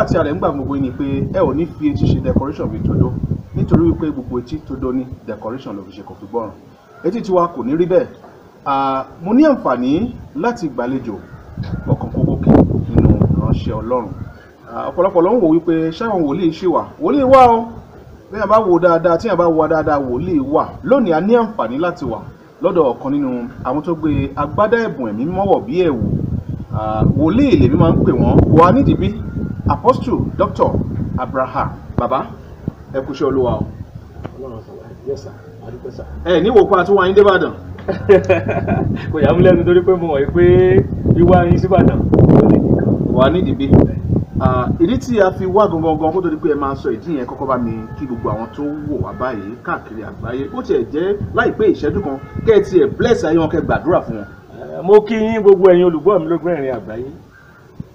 tí a lè ń gbà gbogbo ni pé ẹ ò ní fi etí ṣe decoration bíi tòdó nítorí wípé gbogbo etí tòdó ní decoration ló fi ṣe kò fi gbọ́ràn etí tiwa kò ní rí bẹ́ẹ̀. Mo ní àǹfààní láti gbàlejò ọ̀kan kókókè nínú ìránṣẹ́ Ọlọ́run. Ọ̀pọ̀lọpọ̀ ló ń wò wípé ṣáwọn wòlíì ṣì wà. Wòlíì wà o. Bí a bá wo dáadáa tí a bá wo dáadáa wòlíì wà. Lónìí a ní àǹfààní láti wà lọ́dọ̀ ọ̀kan nínú àwọn tó gbé agbádá ẹ̀bùn ẹ̀mí mọ́wọ̀ bí ẹ̀wù. Wòlíì lèmi máa ń pè wọ́n. Wà nídìí Apostle Dr. Abraham. Bàbá ẹ kú iṣẹ́ Olúwa o. Ọlọ́run sọ yes sir, adúpẹ́ sir. Ẹ ní wò pa tí wọ́n yín dé Ìbàdàn. Kò yà mí lẹ́nu torí pé mo mọ̀ pé wíwá yín sí Ìbàdàn wà nídìí ìdí tí a fi wá gangan kó tó di pé ẹ máa sọ ìdí yẹn kọ́kọ́ bá mi kí gbogbo àwọn tó wò wá báyìí káàkiri àgbáyé ó tiẹ̀ jẹ́ láìpẹ́ ìṣẹ́jú kan kẹ́ ẹ tiẹ̀ bless ayé wọn kẹ́ gbàdúrà fún wọn. Mo kí yín gbogbo ẹ̀yin olùgbọ́ mi lógún ẹ̀rin àgbáyé.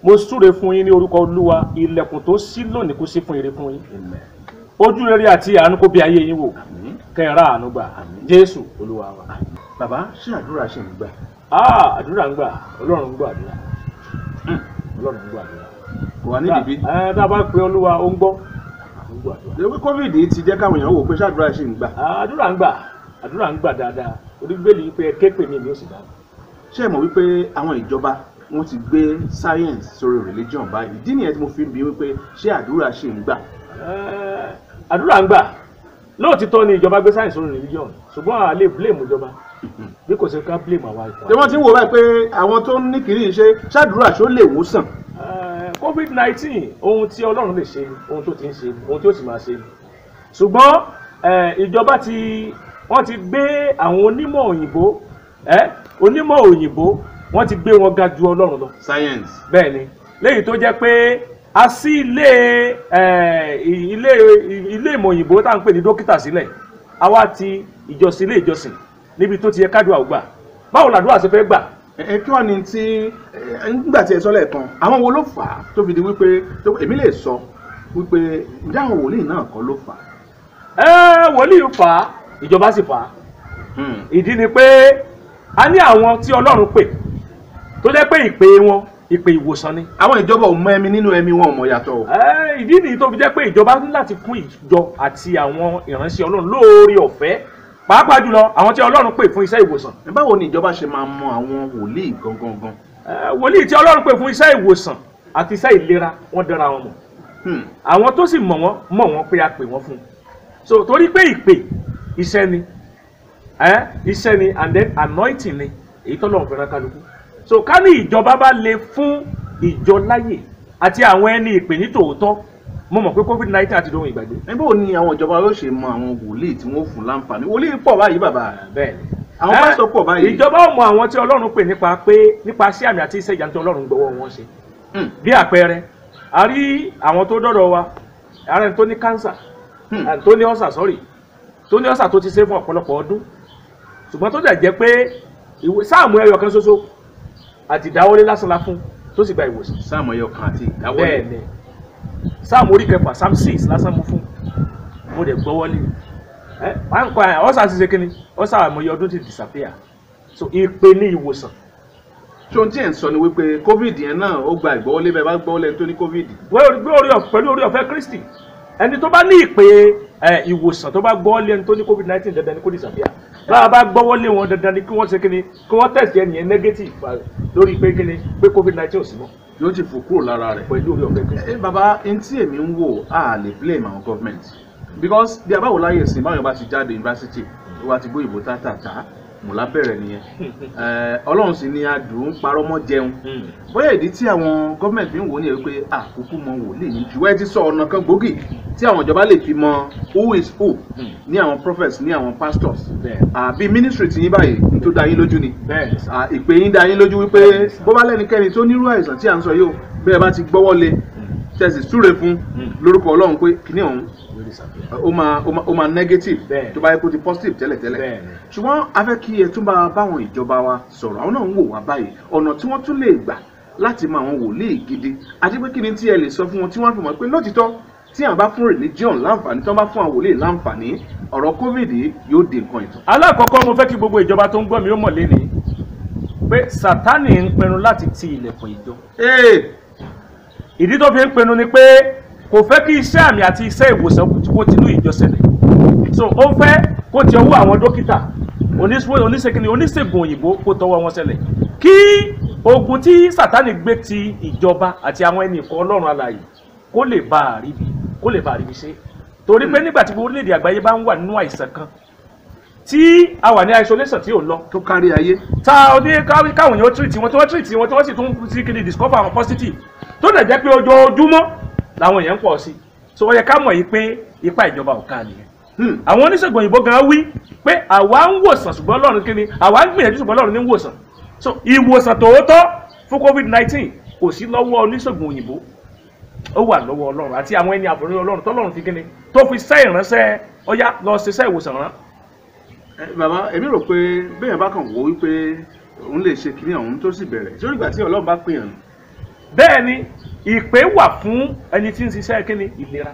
Mo súre fún yín ní orúkọ Olúwa, ilẹ̀kùn tó ṣí lónìí kó ṣí fún ire fún yín. Ojú rere àti àánú kó bí ayé yín wò. Kẹ́ ẹ rà àánú gbà. Jésù Olúwa wa. Bàbá ṣé àdúrà ṣe ń gbà? Àdúrà ń gbà. Ọlọ́run ń gbọ́ àdúrà. Ọlọ́run ń gbọ́ àdúrà. Kò wá nídìí. Tá a bá pe Olúwa ó ń gbọ́. Ewé COVID ti jẹ́ káwọn èèyàn wò pé ṣàdúrà ṣe ń gbà. Àdúrà ń gbà. Àdúrà ń gbà dáadáa. Orígbèlì pé ké pè mí ni ó sì dáa. Ṣé ẹ mọ̀ wípé àwọn ìjọba wọ́n ti gbé science sórí religion báyìí? Ìdí nìyẹn tí mo fi ń bi wípé ṣé àdúrà ṣe ń gbà? Àdúrà ń gbà. Lóòtítọ́ ni ìjọba gbé science sórí religion, ṣùgbọ́n a lè blame ìjọba bí kò ṣe ká blame àwa ìfọ̀. Ṣé wọ́n ti ń wò báyìí pé àwọn tó ní kiri ṣe ṣàdúrà ṣó lè wòsàn? COVID-19 ohun tí Ọlọ́run lè ṣe ni, ohun tó ti ń ṣe ni, ohun tí ó sì máa ṣe ni. Ṣùgbọ́n ìjọba wọ́n ti gbé àwọn onímọ̀ òyìnbó wọ́n ti gbé wọn ga ju Ọlọ́run lọ. Science. Bẹ́ẹ̀ ni léyìí tó jẹ́ pé a sí ilé ìmọ̀ òyìnbó tá à ń pè ní dókítà sílẹ̀, àwa ti ìjọsìn ilé ìjọsìn níbi tó ti yẹ kádùá ò gbà. Báwo làdúrà ṣe fẹ́ gbà? Kí wàá ní tí nígbà tí ẹ sọ lẹ́ẹ̀kan àwọn wo ló fà á tó fi di wípé èmi lè sọ wípé ǹjẹ́ àwọn wòlíì náà kọ́ ló fà á? Wòlíì fà á, ìjọba sì fà á. Ìdí ni pé a ní àwọn tí Ọlọ́run pè tó jẹ́ pé ìpè wọn ìpè ìwòsàn ni. Àwọn ìjọba ò mọ ẹ̀mí nínú ẹ̀mí wọn ò mọ yàtọ̀ o. Ìdí nìyí tó fi jẹ́ pé ìjọba ní láti fún ìjọ àti àwọn ìránṣẹ́ Ọlọ́run lóore ọ̀fẹ́, pàápàá jùlọ àwọn tí Ọlọ́run pè fún iṣẹ́ ìwòsàn. Báwo ni ìjọba ṣe máa mọ àwọn wòlíì gangan? Wòlíì tí Ọlọ́run pè fún iṣẹ́ ìwòsàn àti iṣẹ́ ìlera wọ́n dára wọn mọ̀. Àwọn tó sì mọ̀ wọ́n pé a pè wọ́n fún. So torí pé ìpè iṣẹ́ ni and then anointing ni èyí tọ́lọ́run fẹ́ràn kálukú. So ká ní ìjọba bá lè fún ìjọ láyè àti àwọn ẹni ìpè ní tòótọ́, mo mọ̀ pé COVID-19 àti dohun ìgbàgbé. Báwo ni àwọn ìjọba yóò ṣe mọ àwọn wòlíì tí wọ́n fún láǹfààní? Wòlíì pọ̀ báyìí bàbá. Bẹ́ẹ̀ni. Àwọn pásítọ̀ pọ̀ báyìí. Ìjọba ò mọ àwọn tí Ọlọ́run pè nípa sí àmì àti iṣẹ́ ìyanu tí Ọlọ́run gbọ́wọ́ wọn ṣe. Bí àpẹẹrẹ, a rí àwọn tó dọ́dọ̀ wa, ara ẹni tó ní cancer, tó ní ulcer tó ti ṣe fún ọ̀pọ̀lọpọ̀ ọdún. Ṣùgbọ́n tó dẹ̀ jẹ́ pé sáàmù ẹyọ kan ṣoṣo àti ìdáwọlé lásán la fún tó sì gba ìwòsàn. Sáàmù ẹyọ kan àti ìdáwọlé. Bẹ́ẹ̀ni. Sáàmù orí kẹfà, Psalm 6 lásán mú fún. Mo dẹ̀ gbọ́wọ́lé. Ọ̀sà ti ṣe kíni? Ọ̀sà àmọye ọdún ti disappear. So ìpè ní ìwòsàn. Ṣé ohun tí ẹ̀ ń sọ ni wípé COVID yẹn náà ó gba ìgbọ́wọ́lé bẹ́ẹ̀ bá gbọ́wọ́lé tó ní COVID? Pẹ̀lú orí ọ̀fẹ́ Kristi. Ẹni tó bá ní ìpè ìwòsàn tó bá gbọ́wọ́lé ẹni tó ní COVID-19 dandan ni kó disappear. Bá a bá gbọ́wọ́lé wọn dandan ni kí wọ́n ṣe kíni, kí wọ́n test ẹni yẹn negative lórí pé kíni pé COVID-19 ò sí mọ́. Yóò ti fò kúrò lára rẹ̀. Pẹ̀lú orí ọ̀fẹ́ Kristi. Bàbá n tí èmi ń wò á lè blame àwọn government because bí a bá wò láyé ìsìn báwọn bá ti jáde yunifásitì tó bá ti gbó ìbò tátàtà mò lábẹ́rẹ̀ nìyẹn. Ọlọ́run sì ni adùn parọ́ mọ́ jẹun. Bóyá ìdí tí àwọn government fi ń wò ní ẹ̀ pé àkókò mọ wòlíì ní ṣùgbọ́n ẹ ti sọ ọ̀nà kan gbòógì tí àwọn ìjọba lè fi mọ who is who ní àwọn prophets ní àwọn pastors. Bí ministry ti yín báyìí ní tó dá yín lójú ni. Ìpè yín dá yín lójú wípé bó bá lẹ́nikẹ́ni tó nírú àìsàn tí à ń sọ yóò bẹ́ẹ̀ bá ti gbọ́wọ́ lé tẹ̀sí súre fún lórúkọ Ọlọ́run pé kíní ọ̀hún ó máa negative tó bá yẹ kó ti positive tẹ́lẹ̀tẹ́lẹ̀. Ṣùgbọ́n a fẹ́ kí ẹ tún bá báwọn ìjọba wa sọ̀rọ̀, àwọn náà ń wò wá báyìí ọ̀nà tí wọ́n tún lè gbà láti mọ àwọn wòlíì gidi àti pé kí ni tí ẹ lè sọ fún wọn tí wọ́n fi mọ̀ pé lótìtọ́ tí àwọn bá fún religion láǹfààní tí wọ́n bá fún àwọn wòlíì láǹfààní ọ̀rọ̀ COVID yóò di nǹkan ìtàn. Alákọ̀ọ́kọ́ mo fẹ́ kí gbogbo ìjọba tó ń gbọ́ mi ó mọ̀ lénìí pé Sátánì ń pinnu láti ti ilẹ̀kùn ìjọ. ìdí tó fi ń pinnu ni pé kò fẹ́ kí iṣẹ́ àmì àti iṣẹ́ ìwòsàn kó tinú ìjọ ṣẹlẹ̀. So ó fẹ́ kó ti ọwọ́ àwọn dókítà oníṣègùn òyìnbó kó tọwọ́ wọn ṣẹlẹ̀ kí ogun tí Sátánì gbé ti ìjọba àti àwọn ẹni ìkọ́ Ọlọ́run alààyè kó lè bá àríbi ṣe. Torí pé nígbà tí orílẹ̀-èdè àgbáyé bá ń wà nínú àìsàn kan tí a wà ní isolation tí ò lọ tó kárí ayé, ta ọdún káwọn èèyàn treat wọn tí wọ́n treat wọn tí wọ́n sì tún sí kí ni discover àwọn positive tó dẹ̀ jẹ́ pé ojoojúmọ́ làwọn èèyàn ń pọ̀ sí. So ó yẹ ká mọ̀ yìí pé ipa ìjọba ò ká nìyẹn. Àwọn oníṣègùn òyìnbó gan wí pé àwa ń wòsàn ṣùgbọ́n Ọlọ́run kí ni àwa ń gbìyànjú ṣùgbọ́n Ọlọ́run ní wòsàn. So ìwòsàn tòótọ́ fún COVID-19 kò sí lọ́wọ́ oníṣègùn òyìnbó, ó wà lọ́wọ́ Ọlọ́run àti àwọn ẹni àbòrí Ọlọ́run tọ́lọ́run fi kí ni tó fi ṣẹ́ ìránṣẹ́ ọyá lọ ṣiṣẹ́ ìwòsàn rán. Bàbá èmi rò pé bẹ́ẹ̀ bá kàn wò wípé òun lè ṣe kíní ọ̀hún tó sì bẹ̀rẹ̀ sórí ìgbà tí Ọlọ́run bá pè yàn. Bẹ́ẹ̀ ni ìpè wà fún ẹni tí ń ṣiṣẹ́ kíni ìlera.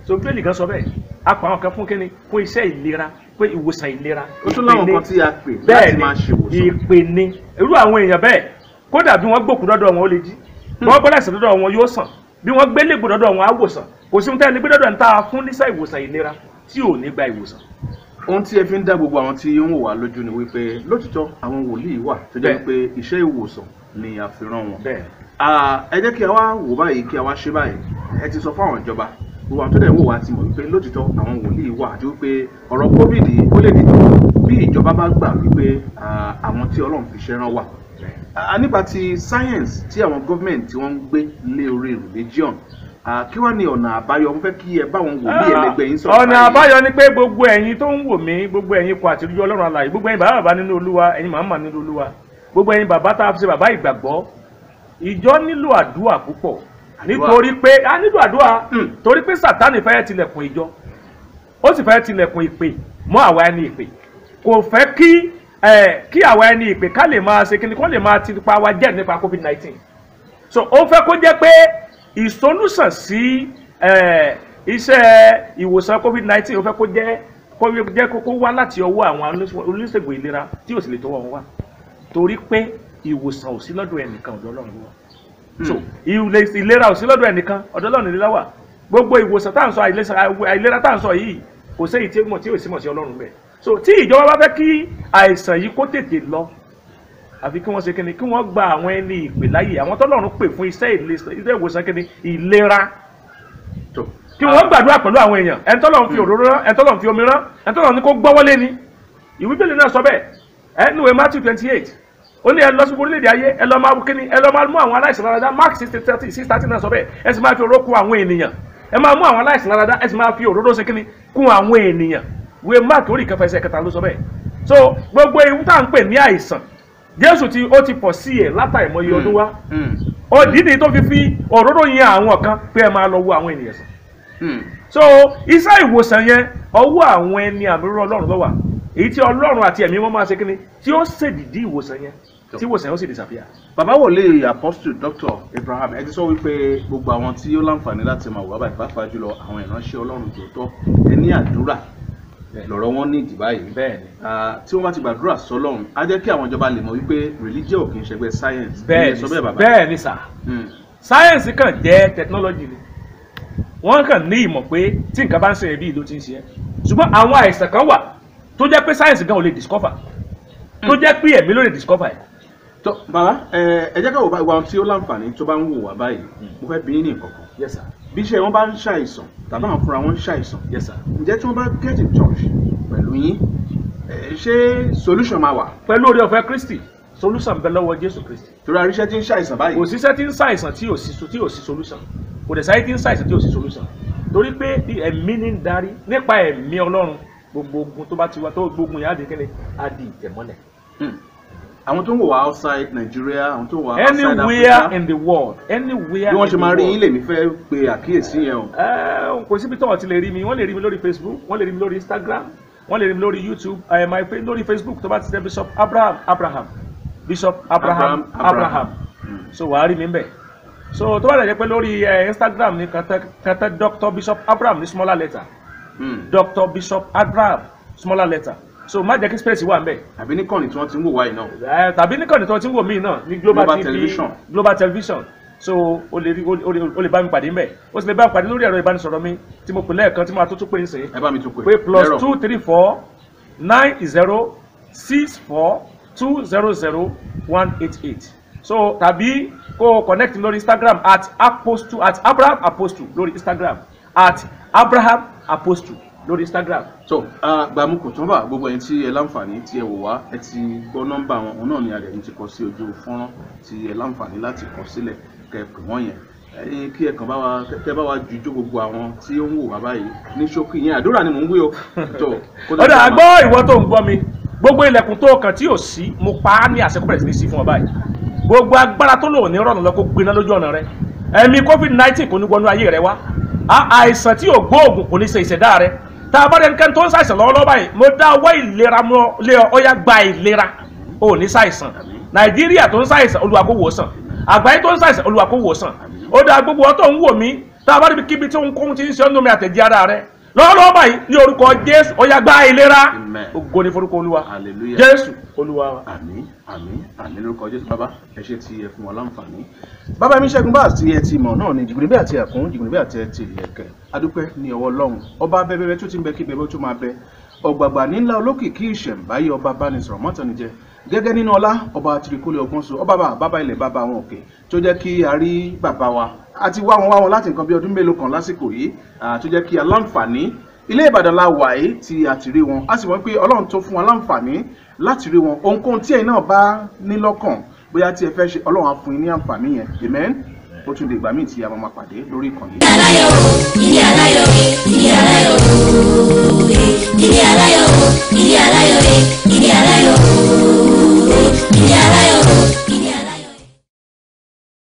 So bíbélì gan sọ bẹ́ẹ̀ a pa àwọn kan fún kíni fún iṣẹ́ ìlera pé ìwòsàn ìlera. Ó tún láwọn kan tí a pè láti máa ṣe ìwòsàn. Ìpè ni irú àwọn èèyàn bẹ́ẹ̀ kódà bí wọ́n gbòkú dọ́dọ̀ wọn ó lè jí bí wọ́n gbọ́dọ̀ sàn dọ́dọ̀ wọn yóò sàn bí wọ́n gbé légbò dọ́dọ̀ wọn á wòsàn kò sí ohun tẹ́lẹ̀ gbé dọ́dọ̀ ń ta fún níṣẹ́ ìwòsàn ìlera tí ò ní gba ìwòsàn. Ohun tí ẹ fi ń dá gbogbo àwọn tí ó ń wò wá lójú ni wípé lótìtọ́ àwọn wòlíì wà tó jẹ́ pé iṣẹ́ ìwòsàn ni a fi rán wọn. Ẹ jẹ́ kí a wá wò báyìí kí a wá ṣe báyìí. Ẹ ti sọ fún àwọn ìjọba gbogbo àwọn tó dẹ̀ ń wò wá ti mọ̀ wípé lótìtọ́ àwọn wòlíì wà àti wípé ọ̀rọ̀ COVID ó lè dìtọ̀ bí ìjọba bá gbà wípé àwọn tí Ọlọ́run fi ṣẹ́ rán wà. Nípa ti science tí àwọn government tí wọ́n ń gbé lé orí religion kí wá ní ọ̀nà àbáyọ? Mo fẹ́ kí ẹ bá wọn wòlíì ẹlẹgbẹ́ yín sọ̀rọ̀. Ọ̀nà àbáyọ ni pé gbogbo ẹ̀yin tó ń wò mí, gbogbo ẹ̀yin kọ àti ojú Ọlọ́run alààyè, gbogbo ẹ̀yin bàbá nínú Olúwa, ẹ̀yin màmá nínú Olúwa, gbogbo ẹ̀yin bàbá tá a fi ṣe bàbá ìgbàgbọ́, ìjọ nílò àdúrà púpọ̀ nítorí pé a nílò àdúrà torí pé Sátánì fẹ́ tilẹ̀kùn ìjọ ó sì fẹ́ tilẹ̀kùn ìpè mọ́ àwa ẹni ìpè kò fẹ́ kí àwa ẹni ìpè ká lè máa ṣe kíni kó lè máa ti pa wa jẹ́ nípa COVID-19. So ó fẹ́ kó jẹ́ pé ìsolúsàn sí iṣẹ́ ìwòsàn COVID-19 ó fẹ́ kó jẹ́ kó wá láti ọwọ́ àwọn oníṣègùn ìlera tí ò sì lè tọwọ́ wọn wá torí pé ìwòsàn ò sí lọ́dọ̀ ẹnìkan ọ̀dọ̀ Ọlọ́run wá. So ìlera ò sí lọ́dọ̀ ẹnìkan ọ̀dọ̀ Ọlọ́run nílá wà. Gbogbo ìwòsàn tá à ń sọ àìlera tá à ń sọ yìí kò sí èyí tí ò sí mọ̀ sí Ọlọ́run bẹ́ẹ̀. So tí ìjọba bá fẹ́ kí àìsàn yìí kó tètè lọ àfi kí wọ́n ṣe kíni kí wọ́n gba àwọn ẹni ìpè láyè àwọn tọ́lọ́run pè fún iṣẹ́ ìwòsàn kíni ìlera kí wọ́n gbàdúrà pẹ̀lú àwọn èèyàn ẹni tọ́lọ́run fi òróró rán ẹni tọ́lọ́run fi omi rán ẹni tọ́lọ́run ní kó gbọ́wọ́lé ni ìwé Bíbélì náà sọ bẹ́ẹ̀ ẹnuwé Matthew 28 ó ní ẹ lọ sí orílẹ̀-èdè ayé ẹ lọ máa kíni ẹ lọ máa mú àwọn aláìsàn láradá Mark 6:30 náà sọ bẹ́ẹ̀ ẹ sì máa fi òróró kún àwọn ènìyàn ẹ máa mú àwọn aláìsàn láradá ẹ sì máa fi òróró ṣe kíni kún àwọn ènìyàn ìwé Mark orí ìkẹfà ẹsẹ̀ kẹta ló sọ bẹ́ẹ̀. So gbogbo ewu tá à ń pè ní àìsàn Jésù ó ti pọ̀ sí ẹ̀ látàìmọye ọdún wá ó dídì tó fi òróró yẹn àwọn kan pé ẹ máa lọ wo àwọn ènìyàn sàn. So iṣẹ́ ìwòsàn yẹn ọwọ́ àwọn ẹni àmì Ọlọ́run ló wà èyí tí Ọlọ́run àti ẹ̀mí wọn máa ṣe kíni tí ó ṣèdìdí ìwòsàn yẹn tí ìwòsàn yẹn ó sì disappear. Bàbá wòlíì Apostle Dr. Abraham ẹ ti sọ wípé gbogbo àwọn tí ó láǹfààní láti máa wà báyìí pàápàá jùlọ àwọn ìránṣẹ́ Ọlọ́run tòótọ́ ẹ ní àdúrà lọ́rọ̀ wọn ní ìdí báyìí. Bẹ́ẹ̀ni. Tí wọ́n bá ti gbàdúrà sọ́lọ́run á jẹ́ kí àwọn ìjọba lè mọ̀ wípé religion ò kì í ṣẹgbẹ́ science. Bẹ́ẹ̀ni sà. Science kàn jẹ́ technology ni wọ́n kàn ní ìmọ̀ pé tí nǹkan bá ń ṣe ẹbí ló ti ń ṣe é ṣùgbọ́n àwọn àìsàn kan wà tó jẹ́ pé science gan ò lè discover tó jẹ́ pé ẹ̀mí ló lè discover ẹ̀. tó bàbá ẹ jẹ́ ká wò báyìí wọn tí ó láǹfààní tó bá ń wò wá báyìí mo fẹ́ bí ní nǹkan kan. Yes sir. Bí iṣẹ́ wọn bá ń ṣàìsàn tàbí àwọn fúnra wọn ń ṣàìsàn. Yes sir. Ǹjẹ́ tí wọ́n bá get in touch pẹ̀lú yín ṣé solution máa wà? Pẹ̀lú oore ọ̀fẹ́ Kristi solution bẹ lọ́wọ́ Jésù Kristi. Torí àríṣẹ́ tí ń ṣàìsàn báyìí. Kò síṣẹ́ tí ń ṣàìsàn tí ò sí solution kò dẹ̀ sáyé tí ń ṣàìsàn tí ò sí solution torí pé ẹ̀mí ní ń darí nípa ẹ̀mí Ọlọ́run gbogbo ogun tó bá ti wá tó gbógun yẹn á di kíni á di ìtẹ̀mọ́lẹ̀. Àwọn tó ń wò wá outside Nigeria àwọn tó ń wò wá outside Africa. Anywhere in the world anywhere. Bí wọ́n ṣe máa rí yín lèmi fẹ́ pe àkíyèsí yẹn o. Kò síbi tó wọ́n ti lè rí mi wọ́n lè rí mi lórí Facebook wọ́n lè rí mi lórí Instagram wọ́n lè rí mi lórí YouTube lórí Facebook tó bá ti tẹ Bishop Abraham Bishop Abraham. So wàá rí mi mbẹ̀. So tó bá lè jẹ́ pé lórí Instagram ní kàtà Dr. Bishop Abraham ní smaller letter. Dr. Bishop Abraham smaller letter. So má jẹ́ kí space wà mbẹ̀. Àbí ní kọ́ni tí wọ́n ti ń wò wáyé náà. Tàbí ní kọ́ni tí wọ́n ti ń wò mí náà ní Global TV Global Television. so o lè bá mi pàdé ńbẹ̀ o sì lè bá mi pàdé lórí ẹ̀rọ ìbánisọ̀rọ̀ mi tí mo pè lẹ́ẹ̀kan tí mo àtúntò pé ń sìn. ẹ bá mi tún pé. pé +234 9064200188 so tàbí kó connect lórí Instagram @Abraham Apostle lórí Instagram @Abraham Apostle lórí Instagram. so gbàmú kò tún bá gbogbo ẹni tí ẹ láǹfààní tí ẹ wò wá ẹ ti gbọ́ nọ́mbà wọn òun náà ni àrẹ yìí ti kọ sí ojú fọ́nrán tí ẹ láǹfààní láti kọ sílẹ̀ kẹ́ ẹ pè wọ́n yẹn kí ẹ kàn bá wa kẹ́ bá wa jùjọ gbogbo àwọn tí ó ń wò wá báyìí ní ṣókí yẹn àdúrà ni mò ń wí o. ọ̀dà àgbọ̀ ìwọ tó ń gbọ́ mi gbogbo ilẹ̀kùn tó kàn tí ò sí mo pa á ní àṣẹ kó bẹ̀rẹ̀ sí ní sí fún ọ báyìí gbogbo agbára tó lò ní rọ̀nà lọ kó gbiná lójú ọ̀nà rẹ ẹ̀mí COVID-19 kò ní wọnú ayé rẹ wá àìsàn tí ò gbóògùn kò ní ṣe ìṣẹ̀dá rẹ tá a bá dẹni kẹ́ni tó ń ṣàìsàn lọ́wọ́lọ́wọ́ báyìí mo dá ọwọ́ ìlera mọ́ lé ọ ọyá gba ìlera ò ní ṣàìsàn Nàìjíríà tó ń ṣàìsàn Olúwa kó wò sàn àgbáyé tó ń ṣàìsàn Olúwa kó wò sàn ó dá gbogbo ọ tó ń wò mí tá a bá débi kíbi tí ohunkóhun ti ń ṣe ọ́nà mi àtẹ̀jẹ́ ara rẹ lọ́wọ́lọ́wọ́ báyìí ní orúkọ Jésù ó yá gba ìlera ògo ni forúkọ Olúwa Jésù Olúwa wa. àmín àmín àmín lórúkọ Jésù. bàbá ẹ ṣé tí ẹ fún wa láǹfààní. bàbá mi Ṣẹ́gun bá àti ẹ ti mọ̀ náà ni jìgbìnrin bí àti ẹ̀kún jìgbìnrin bí àti ẹ ti ẹ̀kẹ́ adúpẹ́ ní ọwọ́ Ọlọ́run ọba bẹ́bẹ́bẹ́ tó ti ń bẹ kí bẹ́bẹ́ tó máa bẹ ọ̀gbàgbà nílá olókìkí ìṣẹ̀ǹbáyé ọba bánisọ̀rọ̀ mọ́tànijẹ́ gẹ́gẹ́ nínú ọlá ọba tirikúlẹ̀ ọgbọ́n so ọba bàbá ilẹ̀ bàbá wọn òkè tó jẹ́ kí a rí bàbá wa àti wá wọn láti nǹkan bí ọdún mélòó kan lásìkò yìí tó jẹ́ kí a láǹfààní ilé Ìbàdàn la wà yìí tí a ti rí wọn a sì mọ̀ pé Ọlọ́run tó fún wa láǹfààní láti rí wọn ohunkóhun tí ẹ̀yin náà bá ní lọ́kàn bóyá tí ẹ fẹ́ ṣe Ọlọ́run á fún yín ní àǹfààní yẹn amen ó tún di ìgbà míì tí a máa pàdé lórí ìkànnì.